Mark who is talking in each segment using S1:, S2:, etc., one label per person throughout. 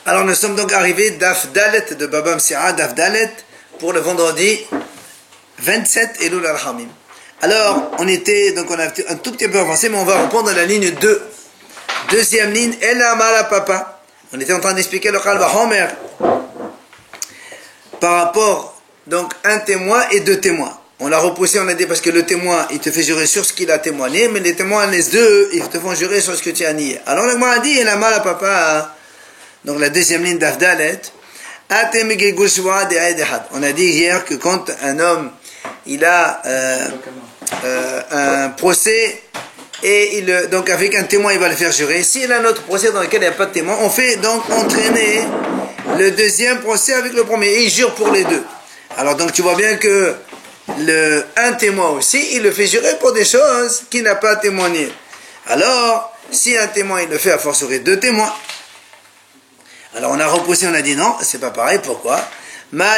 S1: Alors nous sommes donc arrivés d'Af Dalet de Baba Msi'a, d'Af Dalet pour le vendredi 27 Elul al-Hamim. Alors on a un tout petit peu avancé, mais on va reprendre la ligne 2. Deuxième ligne, El Amala Papa. On était en train d'expliquer le Khalva Homer par rapport donc un témoin et deux témoins. On l'a repoussé, on a dit parce que le témoin il te fait jurer sur ce qu'il a témoigné, mais les témoins les deux ils te font jurer sur ce que tu as nié. Alors le a dit El Amala Papa. Donc la deuxième ligne d'Afdalet, on a dit hier que quand un homme il a un procès et donc avec un témoin il va le faire jurer. S'il a un autre procès dans lequel il n'y a pas de témoin, on fait donc entraîner le deuxième procès avec le premier et il jure pour les deux. Alors donc tu vois bien que un témoin aussi il le fait jurer pour des choses qu'il n'a pas témoigné. Alors si un témoin il le fait à fortiori deux témoins. Alors on a repoussé, on a dit non, c'est pas pareil, pourquoi? Alors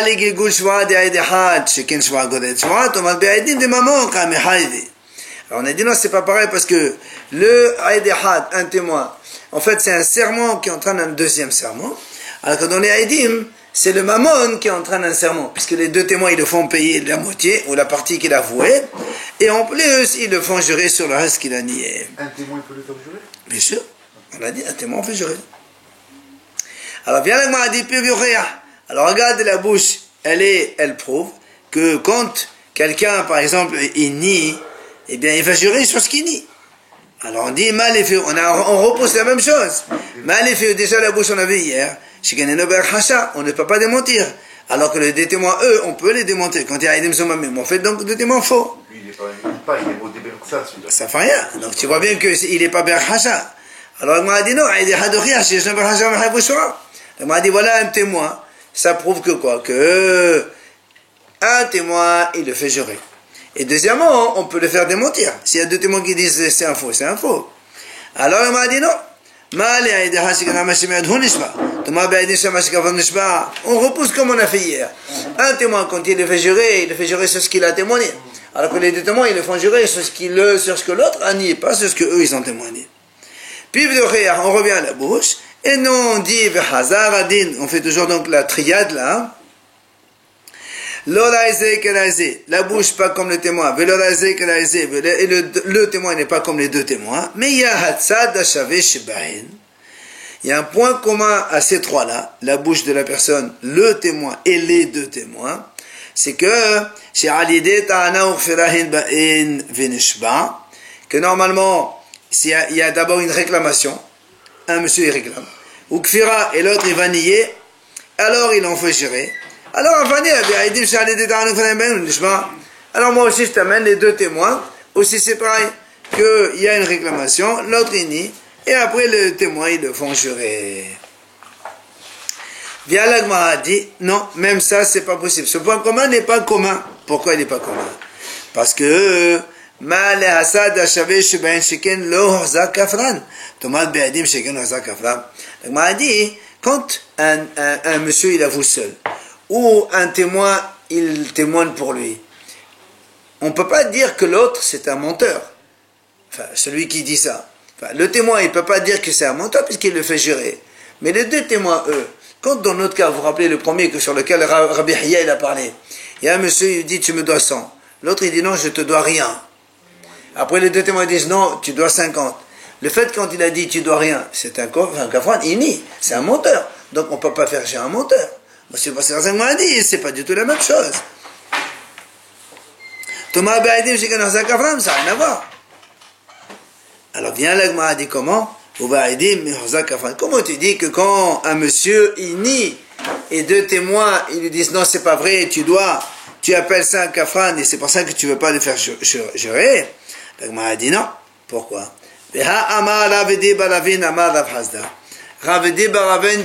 S1: on a dit non, c'est pas pareil parce que le Aïdehad, un témoin, en fait c'est un serment qui entraîne un deuxième serment, alors que dans les Aïdim, c'est le Mammon qui entraîne un serment, puisque les deux témoins ils le font payer la moitié, ou la partie qu'il a vouée, et en plus ils le font jurer sur le reste qu'il a nié.
S2: Un témoin peut le faire jurer?
S1: Bien sûr, on a dit un témoin on fait jurer. Alors viens là, dit alors regarde la bouche, elle prouve que quand quelqu'un, par exemple, il nie, eh bien il va jurer sur ce qu'il nie. Alors on dit mal fait, on repousse la même chose. Mal fait, déjà la bouche on a vu hier, on ne peut pas démentir. Alors que les témoins, eux, on peut les démentir. Quand il y a Aïdim Somamim, on fait donc des témoins faux.
S2: Lui, il est pas, il est au Berksa, celui-là.
S1: Ça fait rien. Donc tu vois bien qu'il n'est pas Berkhacha. Alors il m'a dit non, il m'a dit voilà un témoin, ça prouve que quoi? Que un témoin, il le fait jurer. Et deuxièmement, on peut le faire démentir. S'il y a deux témoins qui disent c'est un faux, c'est un faux. Alors il m'a dit non. On repousse comme on a fait hier. Un témoin, quand il le fait jurer sur ce qu'il a témoigné. Alors que les deux témoins, ils le font jurer sur ce que l'autre a nié, pas sur ce qu'eux, ils ont témoigné. Puis on revient à la bouche. Et nous on dit on fait toujours donc la triade là. La bouche pas comme le témoin. Et le témoin n'est pas comme les deux témoins. Mais il y a un point commun à ces trois-là, la bouche de la personne, le témoin et les deux témoins, c'est que normalement, il y a d'abord une réclamation. Un monsieur il réclame, ou Kfira et l'autre il va nier, alors il en fait jurer. Alors moi aussi je t'amène les deux témoins, aussi c'est pareil, qu'il y a une réclamation, l'autre il nie, et après le témoin ils le font jurer. Via l'Agmara dit, non, même ça c'est pas possible. Ce point commun n'est pas commun. Pourquoi il n'est pas commun? Parce que Ma le hasad ashavé sheben sheken lo horza kafran. Tomat be'adim sheken horza kafran. Donc, m'a dit, quand un monsieur il avoue seul, ou un témoin il témoigne pour lui, on ne peut pas dire que l'autre c'est un menteur. Enfin, celui qui dit ça. Enfin, le témoin il ne peut pas dire que c'est un menteur puisqu'il le fait jurer. Mais les deux témoins, eux, quand dans notre cas, vous vous rappelez le premier sur lequel Rabbi Hiya il a parlé, il y a un monsieur il dit tu me dois 100. L'autre il dit non je te dois rien. Après les deux témoins disent non, tu dois 50. Le fait quand il a dit tu dois rien, c'est un kafran, il nie, c'est un menteur. Donc on ne peut pas faire chez un menteur. Monsieur Basser m'a dit, c'est pas du tout la même chose. Thomas Baïdim, j'ai qu'un kafran, ça n'a rien à voir. Alors viens là, m'a dit comment? Comment tu dis que quand un monsieur il nie et deux témoins ils lui disent non c'est pas vrai, tu appelles ça un kafran et c'est pour ça que tu veux pas le faire jurer? Donc m'a dit non. Pourquoi? Ravedi Baravin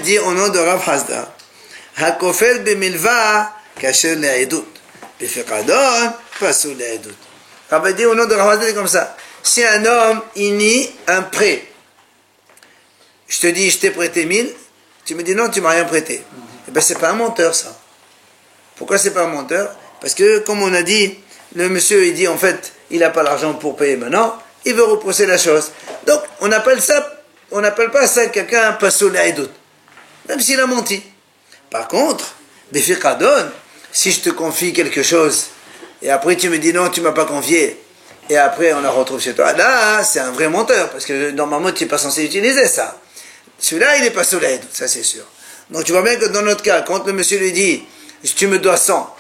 S1: dit au nom de Rav Hasda, Hakofel b'milva kasher le'edut, b'fiqadon pasul le'edut. Ravedi au nom de Rav Hasda dit comme ça. Si un homme il nie un prêt, je te dis je t'ai prêté 1000, tu me dis non tu m'as rien prêté. Eh bien c'est pas un menteur ça. Pourquoi c'est pas un menteur? Parce que comme on a dit, le monsieur il dit en fait il n'a pas l'argent pour payer maintenant, il veut repousser la chose. Donc on appelle ça on n'appelle pas ça quelqu'un pasoul aïdout, même s'il a menti. Par contre, bifiqadon, si je te confie quelque chose, et après tu me dis non, tu m'as pas confié, et après on la retrouve chez toi, là, c'est un vrai menteur, parce que normalement tu n'es pas censé utiliser ça. Celui-là, il n'est pas solide, ça c'est sûr. Donc tu vois bien que dans notre cas, quand le monsieur lui dit, tu me dois 100,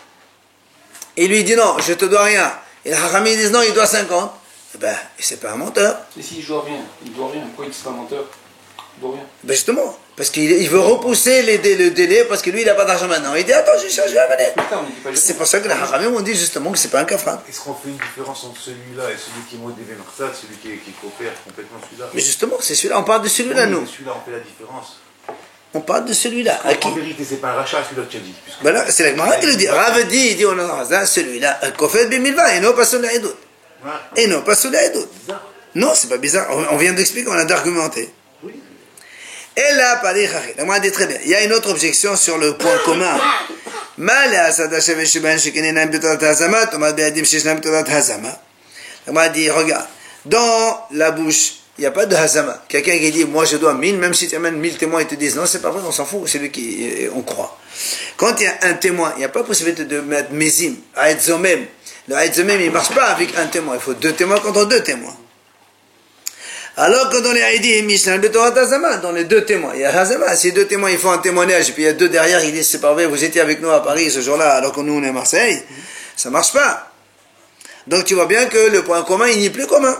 S1: et il lui dit non, je te dois rien, et le Harami dit non, il doit 50, eh ben, c'est pas un menteur.
S3: Et s'il doit rien, pourquoi il dit un menteur? Il doit rien.
S1: Ben justement, parce qu'il veut repousser le délai, parce que lui, il n'a pas d'argent maintenant. Il dit, attends, je cherche, je vais venir. C'est pour ça que les Haramim ont dit justement que c'est pas un kafran.
S2: Est-ce qu'on fait une différence entre celui-là et celui qui est modévé Marsad, celui qui coopère complètement celui-là?
S1: Mais justement, c'est celui-là, on parle de celui-là, nous.
S2: Celui-là, on fait la différence.
S1: On parle de celui-là.
S2: En vérité, c'est pas un rachat, celui-là que tu as dit.
S1: Ben là, c'est la Gemara qui le dit. Rav dit, il dit, on a celui-là, Kofet Bimilva, et non pas celui-là et d'autres. Et non pas celui-là et d'autres. Non, c'est pas bizarre. On vient d'expliquer, on a d'argumenter. Et là, la Gemara dit très bien. Il y a une autre objection sur le point commun. La Gemara dit, regarde, dans la bouche, il n'y a pas de hazama. Quelqu'un qui dit, moi je dois 1000, même si tu amènes 1000 témoins, ils te disent, non, c'est pas vrai, on s'en fout, c'est lui qui, on croit. Quand il y a un témoin, il n'y a pas possibilité de mettre mézim, aïd zomem. Le aïd zomem, il ne marche pas avec un témoin, il faut 2 témoins contre 2 témoins. Alors que dans les Haïdi, dans les 2 témoins, il y a Hazama. Si 2 témoins, ils font un témoignage, et puis il y a 2 derrière, ils disent, c'est pas vrai, vous étiez avec nous à Paris ce jour-là, alors que nous, on est à Marseille, ça marche pas. Donc tu vois bien que le point commun, il n'est plus commun.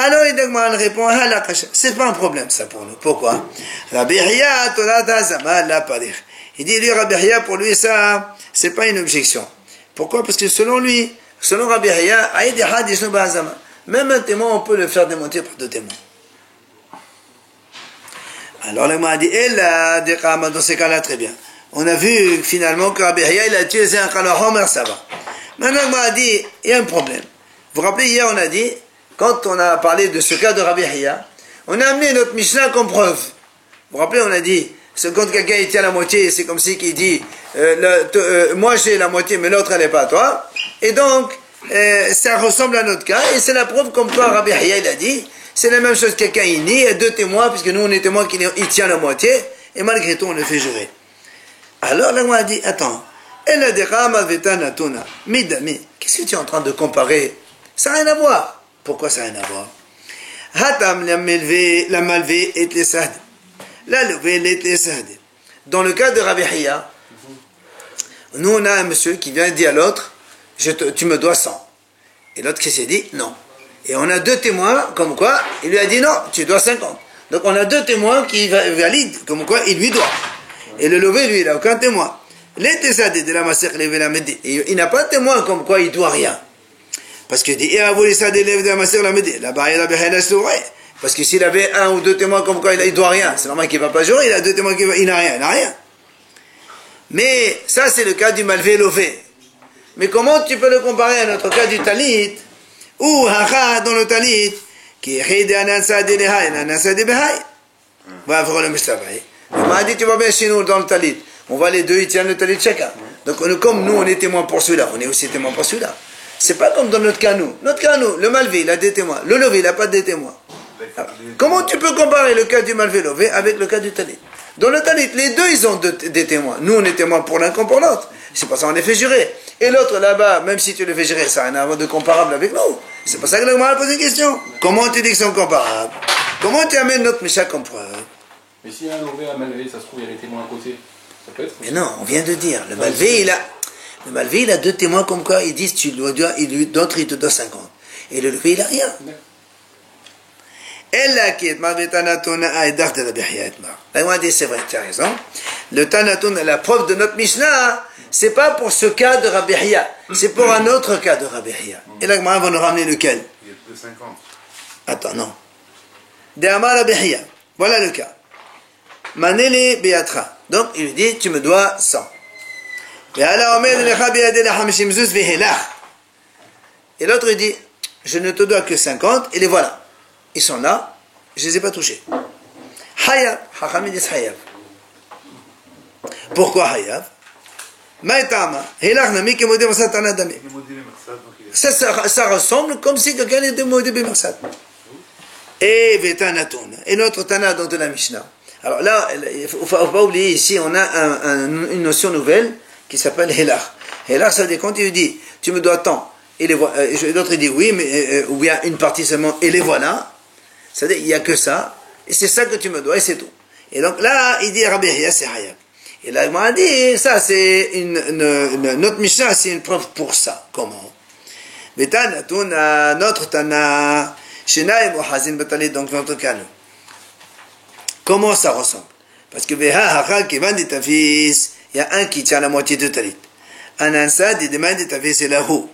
S1: Alors il répond, c'est pas un problème ça pour nous. Pourquoi? Rabbi Hiya, Tolat Hazama, la parir. Il dit, lui, Rabbi Hiya, pour lui, ça, c'est pas une objection. Pourquoi? Parce que selon lui, selon Rabbi Hiya, Aïd Had Yishnu Hazama. Même un témoin, on peut le faire démentir par 2 témoins. Alors, le m'a dit, et là, dans ces cas-là, très bien. On a vu finalement que Rabbi Hiya, il a utilisé un Khala Homer, ça va. Maintenant, il m'a dit, il y a un problème. Vous vous rappelez, hier, on a dit, quand on a parlé de ce cas de Rabbi Hiya, on a amené notre Mishnah comme preuve. Vous vous rappelez, on a dit, quand quelqu'un il tient la moitié, c'est comme si qu'il dit, moi j'ai la moitié, mais l'autre elle n'est pas à toi. Et donc, ça ressemble à notre cas, et c'est la preuve comme toi, Rabbi Hiya, il a dit, c'est la même chose, quelqu'un il nie, il y a 2 témoins, puisque nous on est témoins qui tient la moitié, et malgré tout on le fait jurer. Alors là, on a dit, attends, qu'est-ce que tu es en train de comparer? Ça n'a rien à voir. Pourquoi ça n'a rien à voir? Dans le cas de Rabbi Hiya, nous on a un monsieur qui vient et dit à l'autre, tu me dois 100. Et l'autre qui s'est dit non. Et on a 2 témoins, comme quoi, il lui a dit non, tu dois 50. Donc on a 2 témoins qui valident, comme quoi il lui doit. Et le levé, lui, il n'a aucun témoin. Les Tessadé de la Masech Levé la Médé, il n'a pas de témoin comme quoi il doit rien. Parce qu'il dit, et à vous les Tessadé de la Masech la Médé, la barrière la Béhéna sourait. Parce que s'il avait 1 ou 2 témoins comme quoi il doit rien, c'est normal qu'il ne va pas jurer, il a 2 témoins il n'a rien, il n'a rien. Mais ça, c'est le cas du malvé lové. Mais comment tu peux le comparer à notre cas du talit, ou hacha dans le talit, qui est ride anansa de lehai, anansa de behai. Voilà, voilà le mishtabay. On m'a dit, tu vas bien chez nous dans le talit. On va les 2, ils tiennent le talit chacun. Donc, comme nous, on est témoins pour celui-là, on est aussi témoins pour celui-là. C'est pas comme dans notre cas, nous. Notre cas, nous, le malvé, il a des témoins. Le levé, il n'a pas de témoins. Alors, comment tu peux comparer le cas du malvé levé avec le cas du talit? Dans le talit, les 2, ils ont des témoins. Nous, on est témoins pour l'un comme pour l'autre. C'est pour ça qu'on les fait jurer. Et l'autre là-bas, même si tu le fais jurer, ça n'a rien à voir de comparable avec nous. C'est pour ça que le Gemara pose une question. Comment tu dis qu'ils sont comparables? Comment tu amènes notre Mishnah comme preuve?
S3: Mais s'il y a un levé à malvé, ça se trouve, il y a les témoins à côté. Ça peut être.
S1: Mais non, on vient de dire. Le malvé, il a 2 témoins comme quoi ils disent, d'autres, il te doit 50. Et le levé, il n'a rien. Elle qui est malvé tanatona a edart de la bihiatma. Là, on a dit, c'est vrai, tu as raison. Le tanaton, la preuve de notre Mishnah, c'est pas pour ce cas de Rabbi Hiya, c'est pour un autre cas de Rabbi Hiya. Et là, on va nous ramener lequel?
S2: Il y a 2,50.
S1: Attends, non. De Amar Rabbi Hiya. Voilà le cas. Manele Beatra. Donc, il lui dit, tu me dois 100. Et l'autre, il dit, je ne te dois que 50, et les voilà. Ils sont là, je ne les ai pas touchés. Hayav. Hachamim dit Hayav. Pourquoi Hayav? Ça ressemble comme si quelqu'un était modé Bemersad. et Vetanatun. Et notre Tana dans de la Mishnah. Alors là, il ne faut pas oublier, ici, on a une notion nouvelle qui s'appelle Helach. Helach, ça veut dire quand il dit, tu me dois tant, et l'autre il dit oui, mais, ou bien une partie seulement, et les voilà. C'est-à-dire, il n'y a que ça, et c'est ça que tu me dois, et c'est tout. Et donc là, il dit Rabbi Hiya, c'est Hayab. Et là, il m'a dit, ça, c'est notre Mishnah, c'est une preuve pour ça. Comment? Notre Tana, Shena et Mohazin Batalit, donc notre cas, nous. Comment ça ressemble? Parce que il y a un qui tient la moitié de talit. Un ansad, il demande de tafis, c'est là-haut.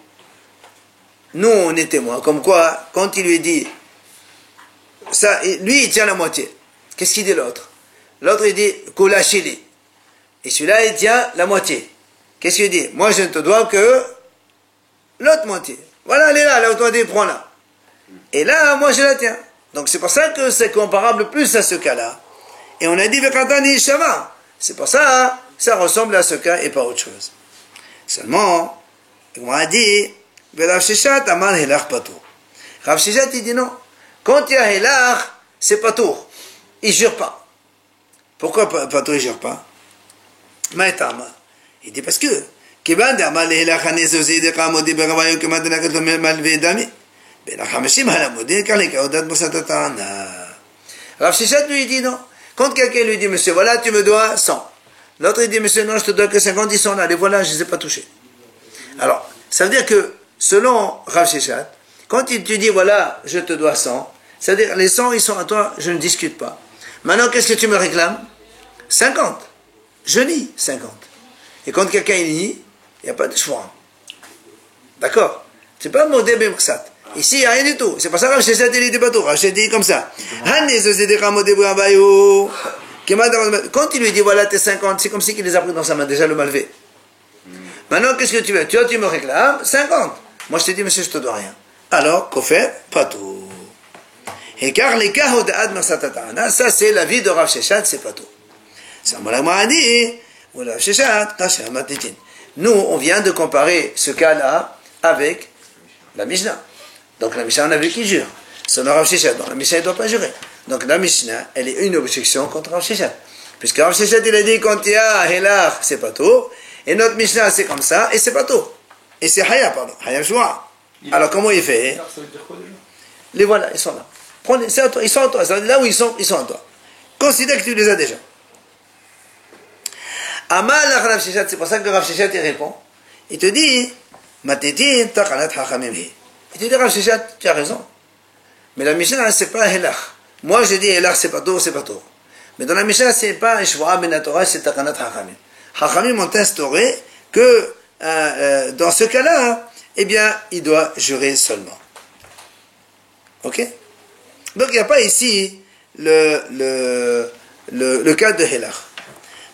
S1: Nous, on est témoins. Comme quoi, quand il lui dit, ça, lui, il tient la moitié. Qu'est-ce qu'il dit l'autre? L'autre, il dit, Kula Shili. Et celui-là, il tient la moitié. Qu'est-ce qu'il dit? Moi, je ne te dois que l'autre moitié. Voilà, elle est là, l'autre moitié, prends-la. Et là, moi, je la tiens. Donc, c'est pour ça que c'est comparable plus à ce cas-là. Et on a dit, Vekatani Shava. C'est pour ça, hein, ça ressemble à ce cas et pas autre chose. Seulement, on a dit, Rav Sheshat Amar Helach Patour. Rav Sheshat, il dit non. Quand il y a Helach, c'est Patour. Il ne jure pas. Pourquoi Patour, il ne jure pas? Maïtama. Il dit parce que, Kiban Amar Helach Hanezozi de Kamodi Beravayo Kemadanakat Malve Dami. Ben Hamashim Halamodi, Kalikaodat Mosatatana. Rav Sheshat lui dit non. Quand quelqu'un lui dit, monsieur, voilà, tu me dois 100. L'autre, il dit, monsieur, non, je te dois que 50, ils sont là, les voilà, je ne les ai pas touchés. Alors, ça veut dire que, selon Rav Sheshat, quand il te dit, voilà, je te dois 100, ça veut dire, les 100, ils sont à toi, je ne discute pas. Maintenant, qu'est-ce que tu me réclames? 50. Je nie 50. Et quand quelqu'un nie, il n'y a pas de choix. D'accord? C'est pas modé bimksat. Ici, il n'y a rien du tout. C'est pour ça que Rav Sheshat, il dit pas tout. Rav Sheshat dit comme ça. Quand il lui dit, voilà, tes 50, c'est comme si il les a pris dans sa main, déjà le malvé. Maintenant, qu'est-ce que tu veux? Tu me réclames 50. Moi, je te dis, monsieur, je te dois rien. Alors, qu'au fait? Pas tout. Et car les cas ça, c'est la vie de Rav Sheshat, c'est pas tout. Ça m'a dit, Rav Sheshat, nous, on vient de comparer ce cas-là avec la Mishnah. Donc la Mishnah, on a vu qui jure. Selon Rav Sheshat, donc la Mishnah, ne doit pas jurer. Donc la Mishnah, elle est une objection contre Rav Sheshat. Puisque Rav Sheshat, il a dit, quand il y a Helach, c'est pas tout. Et notre Mishnah, c'est comme ça, et c'est pas tout. Et c'est Haya, pardon. Haya Shua. Alors comment il fait?
S3: Ça veut dire quoi déjà?
S1: Les voilà, ils sont là. Prenez, c'est à toi, ils sont à toi. Là où ils sont à toi. Considère que tu les as déjà. Amal Rav Sheshat, c'est pour ça que Rav Sheshat, il répond. Il te dit, Mateti, Tachanat Hachamimhi. Il te dit, Rav Sheshat, tu as raison. Mais la Mishnah, c'est pas Helach. Moi, je dis Helach, c'est pas tour, c'est pas tour. Mais dans la Mishnah, c'est pas Ishwa ben Torah, c'est Takanat Hachamim. Hachamim ont instauré que dans ce cas-là, eh bien, il doit jurer seulement. Ok? Donc, il n'y a pas ici le cas de Helach.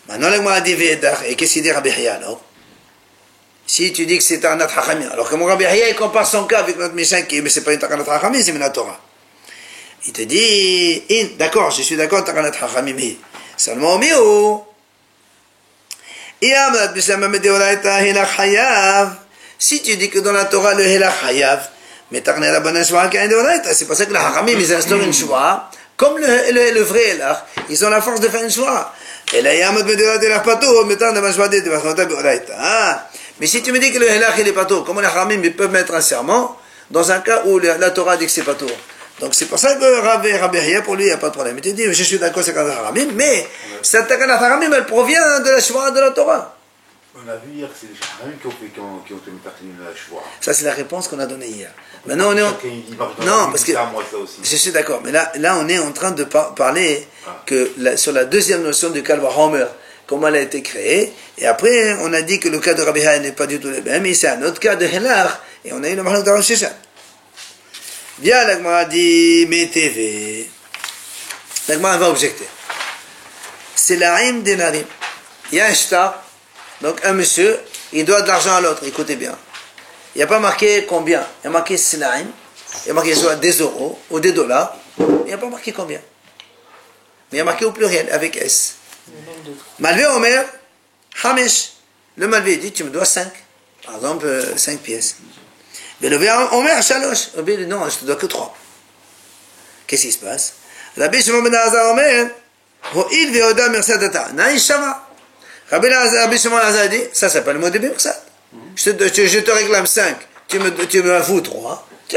S1: Maintenant, là, moi, dit Vedach, et qu'est-ce qu'il dit Rabbi Hiya alors? Si tu dis que c'est Takanat Hachamim, alors que mon Rabbi Hiya, il compare son cas avec notre Mishnah qui, mais c'est pas une Takanat Hachamim, c'est une Torah. Il te dit, d'accord, je suis d'accord, Takanat Hachamim. Seulement, mieux. Si tu dis que dans la Torah, le Helach Hayav, mais Takanat Rabbanan Shua Kain Deoraita, c'est pour ça que les Hachamim, ils instaurent une Shua, comme le vrai Helach, ils ont la force de faire une Shua. Et là, Yamad Medeoraita Helach Pato, mettant de Shua de Deoraita. Mais si tu me dis que le Helach, il est Pato, comment les Hachamim, ils peuvent mettre un serment dans un cas où la Torah dit que c'est Pato? Donc c'est pour ça que Rabbi Hiya, pour lui, il n'y a pas de problème. Il te dit, je suis d'accord, c'est Takanat Haramim, mais cette Takanat Haramim, elle provient de la Shua de la Torah.
S2: On a vu hier que c'est les Haramim qui ont tenu partie de la Shua.
S1: Ça, c'est la réponse qu'on a donnée hier. Maintenant, on est non, parce que je suis d'accord, mais là, on est en train de parler que sur la deuxième notion du Kalva Homer, comment elle a été créée, et après, on a dit que le cas de Rabbi Hiya n'est pas du tout le même, mais c'est un autre cas de Helach, et on a eu le Mahalak de Rav Sheshat. Bien, l'Agmara dit, mettez. L'Agmara va objecter. C'est l'Arim Denarim. Il y a un shtar, donc un monsieur, il doit de l'argent à l'autre, écoutez bien. Il n'y a pas marqué combien, il y a marqué Sinaim, il y a marqué soit des euros ou des dollars, il n'y a pas marqué combien. Mais il y a marqué au pluriel, avec S. Malvé Omer, Hamesh. Le Malvé dit, tu me dois 5. Par exemple, 5 pièces. Mais le Omer Shalosh, non, je te dois que 3. Qu'est-ce qui se passe? Rabbi Shimon ben Elazar Omer, Ho'il ve'oda mirsad ta'ana ishava. Rabbi Shimon ben Elazar dit, ça s'appelle le mot de mirsad. Je te réclame 5, tu me avoues 3, tu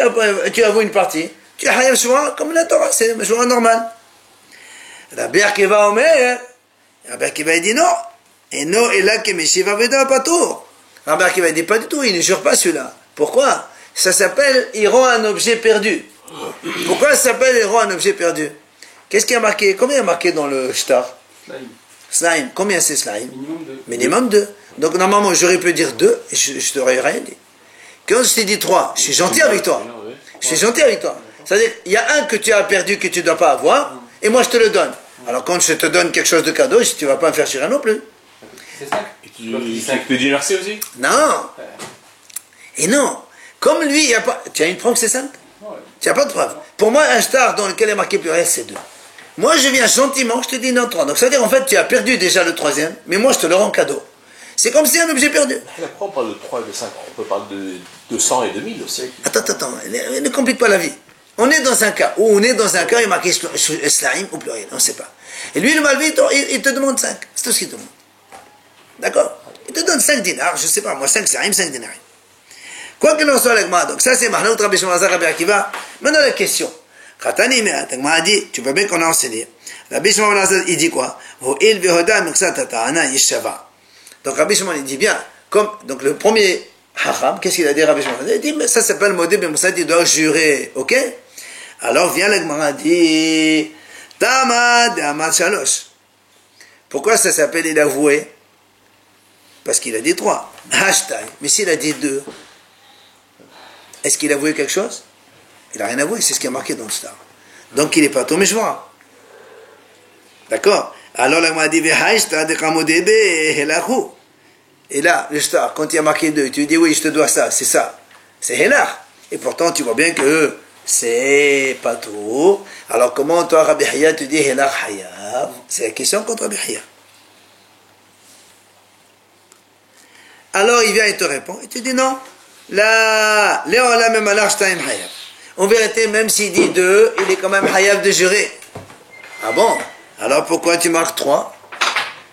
S1: avoues une partie, tu es hayab shua comme la Torah, c'est un shua normal. Rabbi Akiva Omer, Rabbi Akiva dit non, et non, et là, Kemeshiva Veda Patour. Rabbi Akiva dit pas du tout, il ne jure pas celui-là. Pourquoi? Ça s'appelle, il rend un objet perdu. Pourquoi ça s'appelle, il rend un objet perdu? Qu'est-ce qui a marqué? Combien il y a marqué dans le shtar?
S3: Slime.
S1: Slime. Combien c'est slime?
S3: Minimum 2.
S1: Minimum 2. Donc normalement, j'aurais pu dire 2, et je t'aurais rien dit. Quand je t'ai dit 3, je suis gentil avec toi. Je suis gentil avec toi. C'est-à-dire, il y a un que tu as perdu, que tu ne dois pas avoir, et moi je te le donne. Alors quand je te donne quelque chose de cadeau, tu ne vas pas me faire chier non plus.
S3: C'est 5.
S2: Et tu peux dire merci aussi?
S1: Non. Et non. Comme lui, il y a pas... Tu as une preuve que c'est 5? Tu n'as pas de preuve. Pour moi, un shtar dans lequel est marqué pluriel, c'est 2. Moi, je viens gentiment, je te dis non 3. Donc ça veut dire, en fait, tu as perdu déjà le 3e, mais moi, je te le rends cadeau. C'est comme si un objet perdu.
S4: Après, on parle de 3 et de 5. On peut parler de 200 et de 1000 aussi.
S1: Attends. Ne complique pas la vie. On est dans un cas où il est marqué slime au pluriel. On ne sait pas. Et lui, le malvé, il te demande 5. C'est tout ce qu'il te demande. D'accord? Il te donne 5 dinars, je ne sais pas, moi 5 slime, 5 dinars. Quoi qu'il en soit, l'agma, donc ça c'est Mahlout, Rabbi Shimon Rabbi Akiva. Maintenant la question. Khatani me'at, l'agma a dit, tu vois bien qu'on a enseigné. Rabbi Shimon il dit quoi? Ho'il ve'hoda miksat ta'ana yishava. Donc Rabbi Shimon il dit bien, comme, donc le premier hacham, qu'est-ce qu'il a dit Rabbi Shimon? Il dit, mais ça s'appelle modé, mais ça il doit jurer, ok? Alors vient l'agma dit, Tamad Amad Shalosh. Pourquoi ça s'appelle il a avoué? Parce qu'il a dit 3. Hashtag. Mais s'il a dit 2, est-ce qu'il a avoué quelque chose? Il n'a rien avoué, c'est ce qui est marqué dans le star. Donc il n'est pas tombé joie. D'accord? Alors là, on m'a dit, et là, le star, quand il y a marqué 2, tu dis oui, je te dois ça, c'est ça. C'est Helach. Et pourtant, tu vois bien que c'est pas tout. Alors comment toi, Rabbi Hiya, tu dis Helach Hayav? C'est la question contre Rabbi Hiya. Alors il vient et te répond, et tu dis non. Là, en vérité, même s'il dit 2, il est quand même hayav de jurer. Ah bon? Alors pourquoi tu marques 3?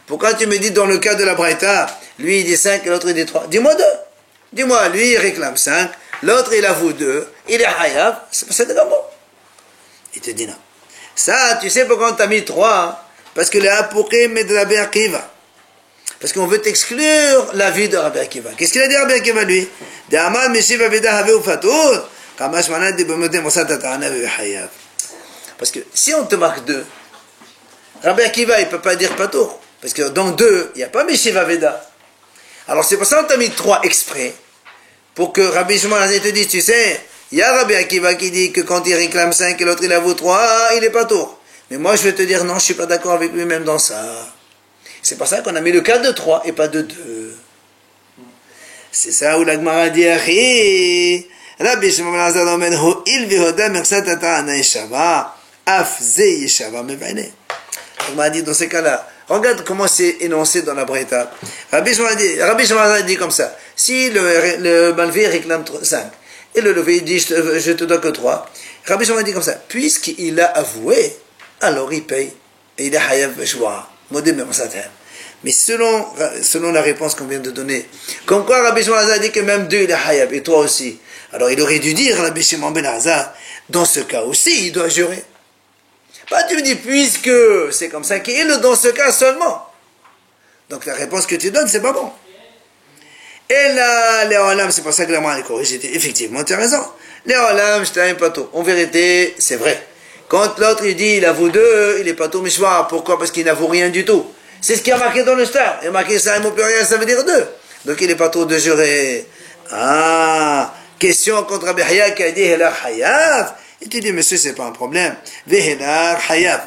S1: Pourquoi tu me dis dans le cas de la Braïta, lui il dit 5 et l'autre il dit 3? Dis-moi 2. Dis-moi, lui il réclame 5, l'autre il avoue 2, il est hayav, c'est de bon. Il te dit non. Ça, tu sais pourquoi on t'a mis 3? Parce que le Apurim est de la Be'akiva. Parce qu'on veut t'exclure la vie de Rabbi Akiva. Qu'est-ce qu'il a dit Rabbi Akiva lui? Parce que si on te marque 2, Rabbi Akiva il ne peut pas dire patour. Parce que dans 2, il n'y a pas Meshiva Veda. Alors c'est pour ça qu'on t'a mis 3 exprès. Pour que Rabbi Shimon te dise, tu sais, il y a Rabbi Akiva qui dit que quand il réclame 5 et l'autre il avoue 3, il est patour. Mais moi je vais te dire non, je ne suis pas d'accord avec lui-même dans ça. C'est pour ça qu'on a mis le cas de 3 et pas de 2. C'est ça où la Gemara dit Rabbi Shimon ben Elazar omer ho'il ve'hoda miksat ta'ana yishava af ze yishava mevane. La Gemara dit dans ces cas-là, regarde comment c'est énoncé dans la Braïta. Rabbi Shimon ben Elazar dit comme ça, si le malvé réclame 5 et le levé dit je te dois que 3, Rabbi Shimon dit comme ça, puisqu'il a avoué, alors il paye et il est hayav b'shwa. Mais selon la réponse qu'on vient de donner, comme quoi Rabbi Shimon ben Elazar dit que même 2 il est hayab, et toi aussi. Alors il aurait dû dire, Rabbi Shimon ben Elazar, dans ce cas aussi, il doit jurer. Bah tu me dis, puisque c'est comme ça qu'il est dans ce cas seulement. Donc la réponse que tu donnes, c'est pas bon. Et là, les olam, c'est pour ça que la main est corrigée. Effectivement, tu as raison. Les olam, je t'aime pas tout. En vérité, c'est vrai. Quand l'autre il dit il avoue 2, il est pas tout mishwa. Pourquoi? Parce qu'il n'avoue rien du tout. C'est ce qui a marqué dans le star. Il a marqué ça et mon pluriel, ça veut dire 2. Donc il est pas tout de jurer. Ah, question contre Rabbi Hiya qui a dit Helach Hayav. Et tu dis monsieur, c'est pas un problème. Vehelach Hayav.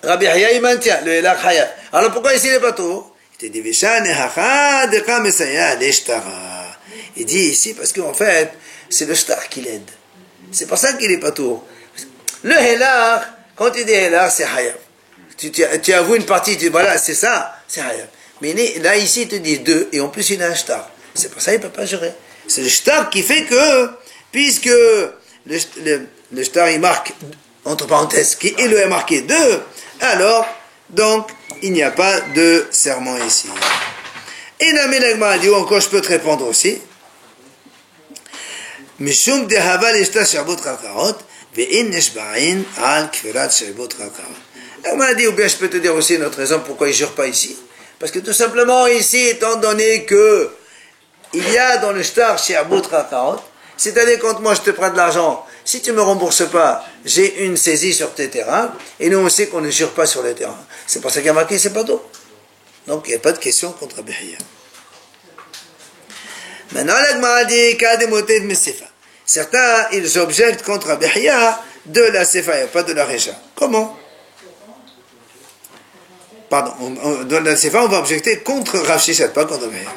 S1: Rabbi Hiya il maintient le Helach Hayav. Alors pourquoi ici il est pas tout? Il te dit Vishan Ehacha Deka Mesaya Leshtara. Il dit ici parce qu'en fait, c'est le star qui l'aide. C'est pour ça qu'il est pas tout. Le Helach, quand tu dis Helach, c'est Hayav. Tu avoues une partie, tu dis voilà, c'est ça, c'est Hayav. Mais là, ici, il te dit 2, et en plus, il a un shtar. C'est pour ça qu'il ne peut pas jurer. C'est le shtar qui fait que, puisque le shtar il marque, entre parenthèses, qui il est marqué 2, alors, donc, il n'y a pas de serment ici. Et la Melagma dit, ou encore je peux te répondre aussi, Mishum dehava l'ishtar sherbot karkarot, ve'in neshba'in al kfirat sherbot karkarot. Elle m'a dit, ou bien je peux te dire aussi une autre raison pourquoi il ne jure pas ici. Parce que tout simplement ici, étant donné que il y a dans le shtar sherbot karkarot, c'est-à-dire quand moi je te prête de l'argent, si tu ne me rembourses pas, j'ai une saisie sur tes terrains, et nous on sait qu'on ne jure pas sur les terrains. C'est pour ça qu'il y a marqué, c'est pas tout. Donc il n'y a pas de question contre Rabbi Hiya. Maintenant la Gemara dit, Kademoté de Mesefa. Certains, ils objectent contre Rabbi Hiya de la Sefa, pas de la Récha. Comment? Pardon, dans la Sefa, on va objecter contre Rav Sheshet, pas contre Rabbi Hiya.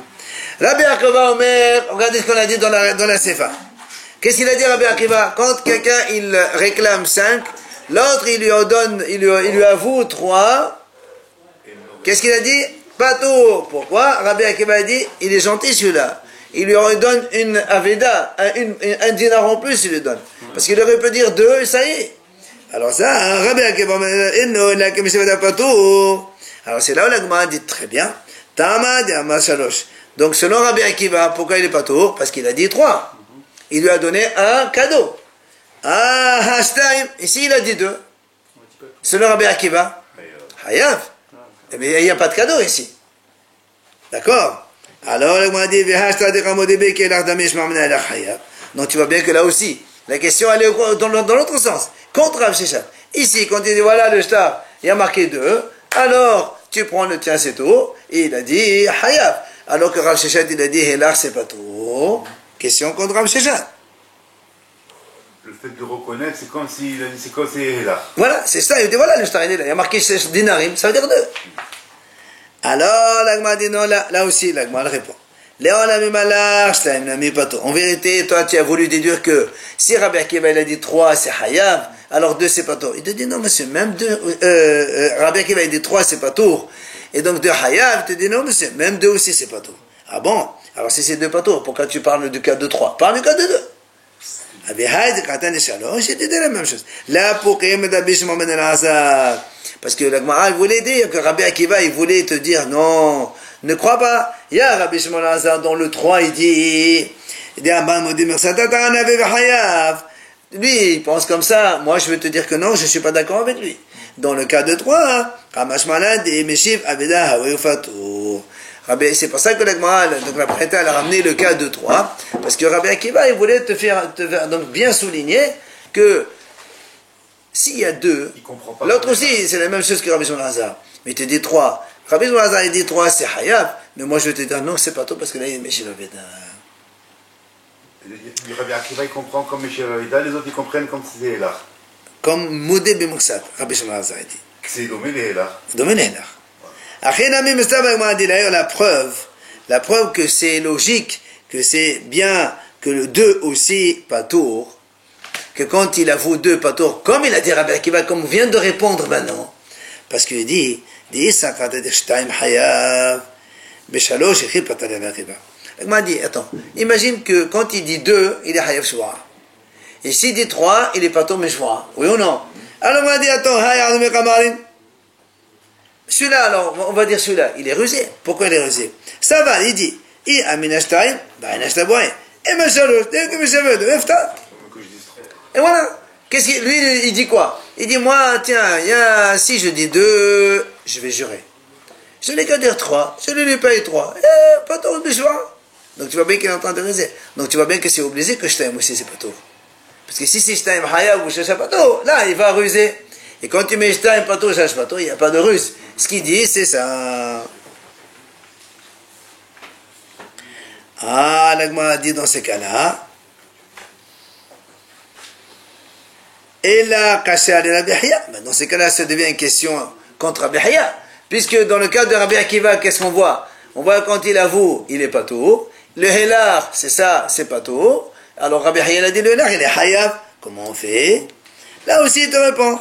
S1: Rabbi Akiva Omer, regardez ce qu'on a dit dans la Sefa. Qu'est-ce qu'il a dit Rabbi Akiva? Quand quelqu'un il réclame 5, l'autre il lui avoue 3. Qu'est-ce qu'il a dit? Pas tout. Pourquoi? Rabbi Akiva a dit, il est gentil celui-là. Il lui redonne une aveda, un dinar en plus il lui donne. Parce qu'il aurait pu dire 2 et ça y est. Alors ça, Rabbi Akiva, pas tout. Alors c'est là où la Gemara dit très bien. Tamad et Amashalosh. Donc selon Rabbi Akiva, pourquoi il n'est pas tout? Parce qu'il a dit 3. Il lui a donné un cadeau. Ah, Hashtaim. Ici, il a dit 2. Selon Rabbi Akiva. Hayav. Mais il n'y a pas de cadeau ici. D'accord? Alors, il m'a dit, donc tu vois bien que là aussi, la question, elle est dans l'autre sens. Contre Rav Sheshet. Ici, quand il dit, voilà le shtar, il y a marqué 2. Alors, tu prends le tien, c'est tout. Et il a dit, Hayav. Alors que Rav Sheshet, il a dit, Hélar, c'est pas tout. Question contre Rav Sheshet.
S2: Le fait de reconnaître, c'est comme s'il a dit, c'est comme c'est là.
S1: Voilà, c'est ça. Il dit, voilà, le shtar, il est là. Il y a marqué 6 dinarim, ça veut dire 2. Alors, l'agma dit non, là aussi, l'agma répond. En vérité, toi, tu as voulu déduire que si Rabbi Akiva il a dit 3, c'est Hayav, alors 2, c'est pas tour. Il te dit non, monsieur, même 2, Rabbi Akiva il dit 3, c'est pas tour. Et donc 2 Hayav, il te dit non, monsieur, même 2 aussi, c'est pas tour. Ah bon? Alors si c'est 2 pas tour, pourquoi tu parles du cas de 3? Parle du cas de 2. J'ai dit la même chose. Là, pour parce que la Gemara voulait dire que Rabbi Akiva il voulait te dire non, ne crois pas. Il y a Rabbi Shimon Hazar dans le 3, il dit lui il pense comme ça. Moi je veux te dire que non, je ne suis pas d'accord avec lui. Dans le cas de 3, c'est pour ça que la Gemara, donc la prêta, elle a ramené le cas de 3, parce que Rabbi Akiva il voulait te faire donc bien souligner que s'il y a 2, l'autre aussi, c'est la même chose que Rabbi Shimon Hazar. Mais il te dit 3. Rabbi Shimon Hazar, il dit 3, c'est Hayav. Mais moi, je vais te dire non, c'est pas tout, parce que là, il y a Meshiv Aveda.
S2: Rabbi Akiva, il comprend comme Meshiv Aveda, les autres, ils comprennent comme si c'était là.
S1: Comme Moudé Bemoussat, Rabbi Shimon Hazar, il dit.
S2: C'est dominé là.
S1: Dominé là. Achénami Mustaba, il dit d'ailleurs la preuve que c'est logique, que c'est bien que le 2 aussi, pas tour, que quand il avoue 2 patours, comme il a dit Rabbi Akiva, comme on vient de répondre maintenant, parce qu'il dit, il m'a dit, attends, imagine que quand il dit 2, il est Hayav Shua. Et s'il dit 3, il est patour Meshua. Oui ou non? Alors il m'a dit, attends, celui-là, alors, on va dire celui-là, il est rusé. Pourquoi il est rusé? Ça va, il dit, et voilà. Qu'est-ce qu'il, lui, il dit quoi? Il dit, moi, tiens, si je dis 2, je vais jurer. Je n'ai qu'à dire 3. Je ne lui paye 3. Pas trop de choix. Donc tu vois bien qu'il est en train de réser. Donc tu vois bien que c'est obligé que je t'aime aussi, c'est pas tout. Parce que si c'est je t'aime Hayav ou je sais pas tout, là, il va ruser. Et quand tu mets je t'aime pas tout, je sais pas tout, il n'y a pas de ruse. Ce qu'il dit, c'est ça. Ah, l'Agma a dit dans ces cas-là, et là, caché à Rabbi Hiya. Dans ces cas-là, ça devient une question contre Rabbi Hiya. Puisque dans le cas de Rabbi Akiva, qu'est-ce qu'on voit? On voit quand il avoue, il est pas tout. Le Hélar, c'est ça, c'est pas tout. Alors Rabbi Hiya a dit le Hélar, il est Hayav. Comment on fait? Là aussi, il te répond.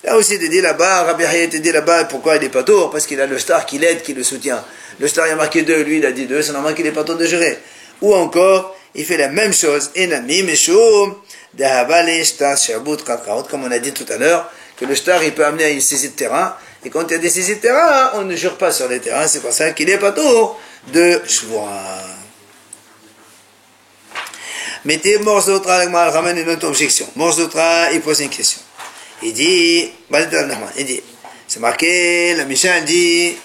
S1: Là aussi, il te dit là-bas, Rabbi Hiya te dit là-bas, pourquoi il est pas tout? Parce qu'il a le star qui l'aide, qui le soutient. Le star, il a marqué 2, lui, il a dit 2, c'est normal qu'il est pas tout de jurer. Ou encore, il fait la même chose. Comme on a dit tout à l'heure, que le shtar il peut amener à une saisie de terrain. Et quand il y a des saisies de terrain, on ne jure pas sur les terrains. C'est pour ça qu'il n'est pas tour de shvua. Mettez Morzotra, il ramène une autre objection. Morzotra, il pose une question. Il dit, c'est marqué, la Mishnah dit,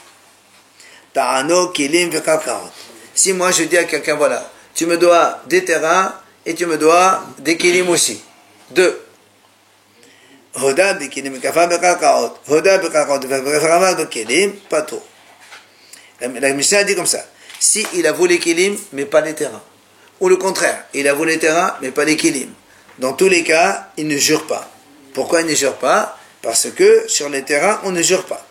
S1: Ta'ano kilim v'karkarot. Si moi je dis à quelqu'un, voilà, tu me dois des terrains et tu me dois des kilim aussi. Deux. Hoda bikilim v'kafar v'karkarot. Hoda v'karkarot v'kafar v'kilim, pas tout. La Mishnah dit comme ça. Si il a volé kilim, mais pas les terrains. Ou le contraire, il a volé les terrains, mais pas les kilim. Dans tous les cas, il ne jure pas. Pourquoi il ne jure pas? Parce que sur les terrains, on ne jure pas.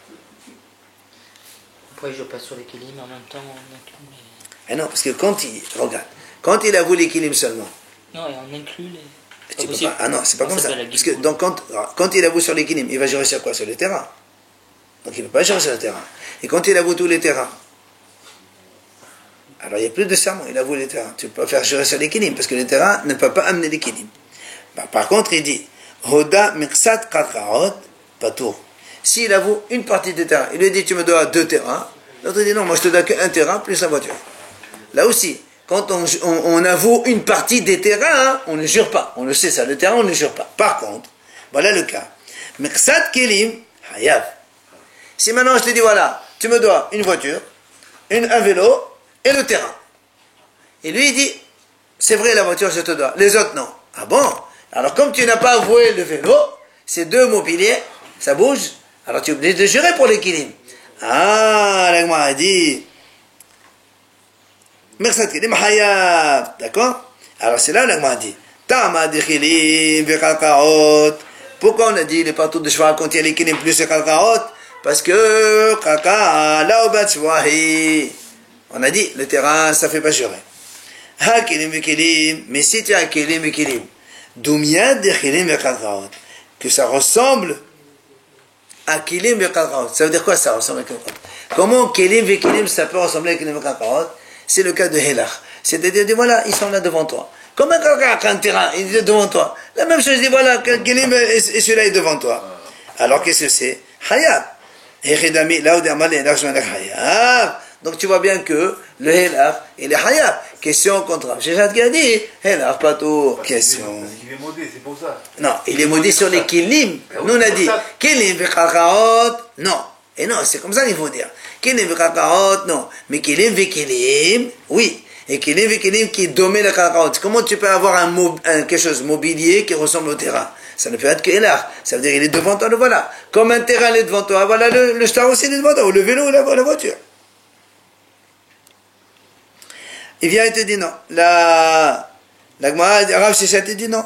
S5: Pourquoi il ne jure pas sur les kilim en même temps on inclut les...
S1: Eh non, parce que quand il avoue les kilim seulement.
S5: Non, et on inclut les...
S1: Ah non, c'est pas comme ça. Parce que donc, quand il avoue sur les kilim, il va jurer sur quoi? Sur les terrains. Donc il ne peut pas jurer sur les terrains. Et quand il avoue tous les terrains, alors il n'y a plus de serment, il avoue les terrains. Tu ne peux pas faire jurer sur les kilim, parce que les terrains ne peuvent pas amener les kilim. Par contre, il dit, Hoda miksat karkarot patour. S'il avoue une partie des terrains, il lui dit, tu me dois 2 terrains. L'autre dit, non, moi je te dois qu'un terrain plus la voiture. Là aussi, quand on avoue une partie des terrains, on ne jure pas. On le sait ça, le terrain, on ne jure pas. Par contre, voilà le cas. Miksat kelim, hayav. Si maintenant je te dis, voilà, tu me dois une voiture, un vélo et le terrain. Et lui, il dit, c'est vrai, la voiture, je te dois. Les autres, non. Ah bon? Alors, comme tu n'as pas avoué le vélo, ces 2 mobiliers, ça bouge, alors tu es obligé de jurer pour l'équilibre. Ah, l'agma a dit, Mersat Kilim Hayab. D'accord? Alors, c'est là l'agma a dit, Tama de Kilim, Vekalkaot. Pourquoi on a dit les partout de cheval quand il y a les Kilim plus les Kalkaot? Parce que, Kaka, là, on a dit, le terrain, ça ne fait pas jurer. Ha Kilim Vekilim, mais si tu as Kilim Vekilim, Doumia de Kilim Vekalkaot, que ça ressemble à Kilim Vekalkaot. Ça veut dire quoi ça ressemble à Kilim Vekalkaot? Comment Kilim Vekilim ça peut ressembler à Kilim Vekalkaot? C'est le cas de Helach. C'est-à-dire, voilà, ils sont là devant toi. Comme un quelqu'un qui a un terrain, il est devant toi. La même chose, il dit, voilà, Kilim et celui-là est devant toi. Alors qu'est-ce que c'est? Hayab. Echidami, là où dermal et Hayab. Donc tu vois bien que le Helach, il est Hayab. Question contre Rav Sheshet qui a dit, Helach, pas tout. Question.
S2: Il est maudit, c'est pour ça.
S1: Non, il est maudit sur les kilim. Nous on a dit, kilim vekalkaot, non. Et non, c'est comme ça qu'il faut dire. Kilim vekalkaot, non. Mais kilim vekilim, oui. Et kilim vekilim qui domine la kalkaot. Comment tu peux avoir quelque chose mobilier qui ressemble au terrain? Ça ne peut être que Helach. Ça veut dire qu'il est devant toi, le voilà. Comme un terrain il est devant toi, voilà le shtar aussi il est devant toi, ou le vélo ou la voiture. Il vient et te dit non. La Rav Sheshet dit non.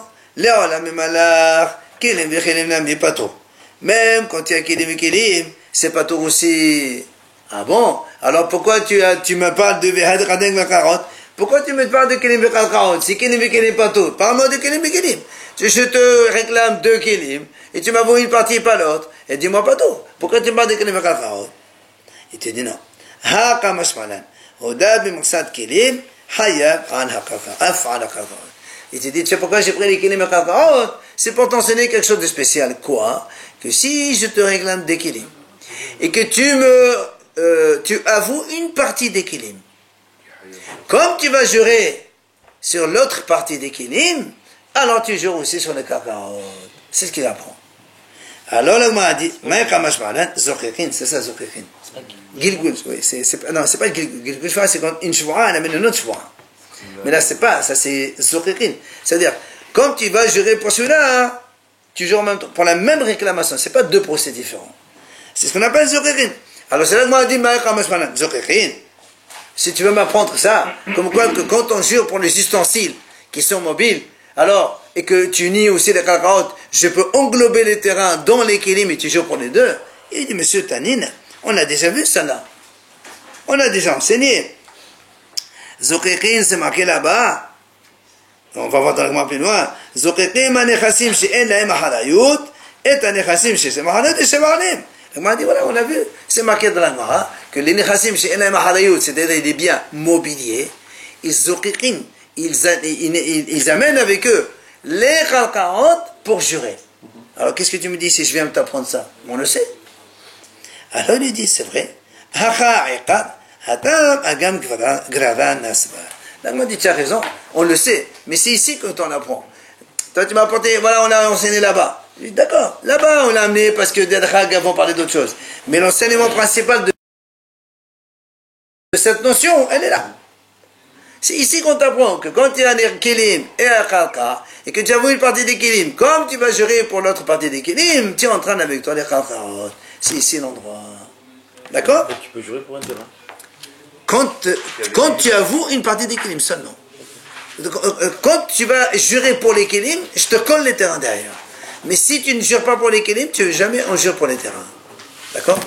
S1: Même quand il y a Kilim et Kilim, c'est pas tout aussi. Ah bon? Alors pourquoi tu me parles de Vehad Radeng Vakarot? Pourquoi tu me parles de Kilim et Vakarot? Si Kilim et Kilim pas tout, parle-moi de Kilim et Kilim. Je te réclame 2 Kilim et tu m'avoues une partie et pas l'autre. Et dis-moi pas tout. Pourquoi tu me parles de Kilim et Vakarot? Il te dit non. Ha Kamashmalan. Hoda b'maksad Kilim, Hayab an hakaka, af an hakaka. Il te dit, tu sais pourquoi j'ai pris les Kilim et Karkarot? C'est pour t'enseigner quelque chose de spécial. Quoi? Que si je te réclame des Kilim, et que tu avoues une partie des Kilim, comme tu vas jurer sur l'autre partie des Kilim, alors tu jures aussi sur les Karkarot. C'est ce qu'il apprend. Alors l'Agma a dit, Zokekin, c'est ça Zokekin. Gilgul, oui, non, c'est pas Gilgul, c'est quand une shvura, elle amène une autre shvura. Mais là, c'est pas, ça c'est Zokekin. C'est-à-dire, quand tu vas jurer pour celui-là, tu jures en même temps, pour la même réclamation. C'est pas 2 procès différents. C'est ce qu'on appelle Zokekin. Alors c'est l'Agma a dit, Zokekin. Si tu veux m'apprendre ça, comme quoi que quand on jure pour les ustensiles qui sont mobiles, alors, et que tu nies aussi les Karkarot, je peux englober les terrains dans les Kilim et tu jures pour les 2. Il dit, monsieur Tanin, on a déjà vu ça là. On a déjà enseigné. Zokekin, c'est marqué là-bas. On va voir dans le mois plus loin. Zokekin, manechassim, she'en lahem ahalayut, et anechassim, she'en mahalayut, et she'en il m'a dit, voilà, on a vu, c'est marqué dans la Gemara, que les nechassim she'en lahem ahalayut, c'est-à-dire des biens mobiliers, et zokekin, ils amènent avec eux les Khalqaot pour jurer. Alors qu'est-ce que tu me dis si je viens t'apprendre ça? On le sait. Alors il dit, c'est vrai. Là, il dit, tu as raison, on le sait, mais c'est ici que tu en apprends. Toi, tu m'as apporté, voilà, on l'a enseigné là-bas. Je dis, d'accord, là-bas, on l'a amené parce que des Khag vont parler d'autre chose. Mais l'enseignement principal de cette notion, elle est là. C'est ici qu'on t'apprend que quand tu as un Kélim et un Khalqa, et que tu as voulu une partie des Kélim, comme tu vas jurer pour l'autre partie des Kélim, tu entraînes avec toi les Khalqaot. C'est ici l'endroit. D'accord?
S4: Tu peux jurer pour un terrain.
S1: Quand tu avoues une partie des Kélim seulement. Quand tu vas jurer pour les Kélim, je te colle les terrains derrière. Mais si tu ne jures pas pour les Kélim, tu ne veux jamais en jure pour les terrains. D'accord?